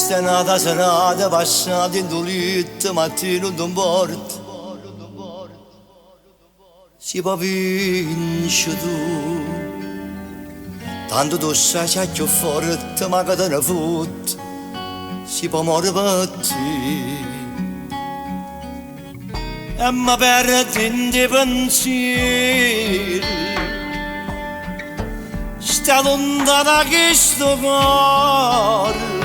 Stenada serata passata in dolitto, mattino d'un porto. Si può vincere tu, tanto tu sai che è forte, ma che te ne fotte, si può morire per te. E mi perdi in dei pensieri, sta lontana da questo cuore.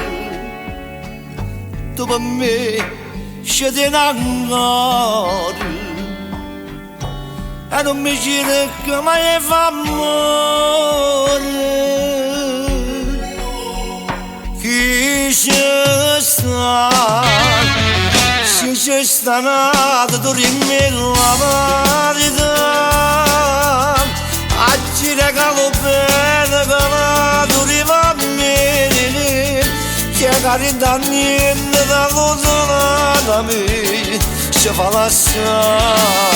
Tu per me scedi in ancora e non mi cerca mai fa amore. Chi c'è sta? Se c'è sta nata tu rimmi la verità, oggi regalo bene che la tu riva bene, che carità niente da lontana da me si fa lasciare.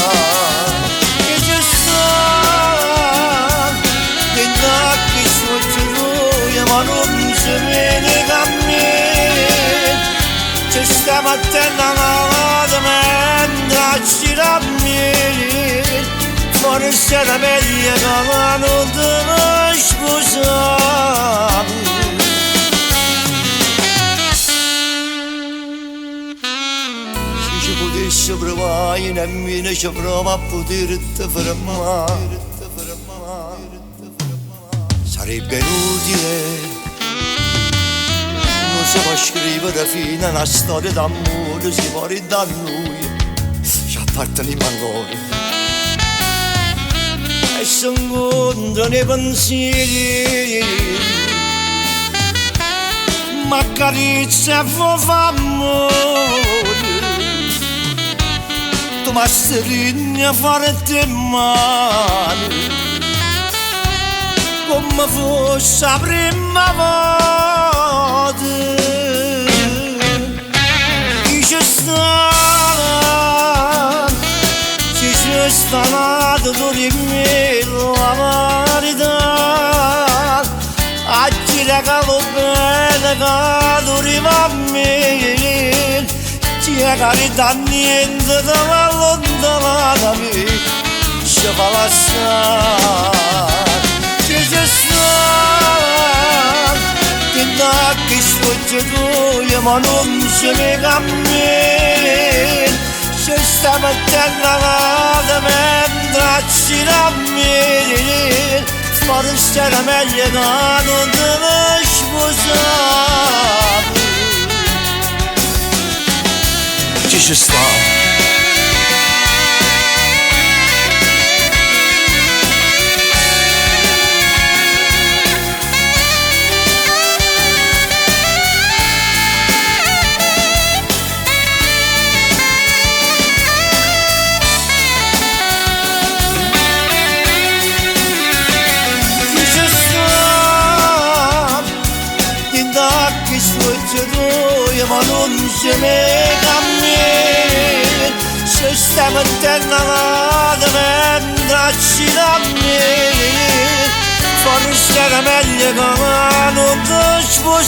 Ma non si vede a me, ci stiamo attenti alla mentre ci rammiri, forse era meglio che la non te ne sposavi. Se ci potessi provare, nemmeno ci prova a poterti fermare. Sarebbe inutile, non si può scrivere fino a una storia d'amore, si muore da noi, ci apparteniamo ancora. E si incontrano i pensieri, ma accarezza e fa amore, tu mi stringi a fare te male, come fosse la prima volta. Chi c'è sta? Se c'è sta nata tu rimmi la verità, oggi regalo bene che tu riva a me, ti è carità niente da lontana da me si fa lasciare. Che sfoggia tu, ma non si nega a me, se sta mettendo la mentre ci rammiri, forse era meglio che non te ne sposavi. Ci sta. Ma non si nega a me, se stiamo mettendo la mentre ci rammiri, forse era meglio che non te sposavi.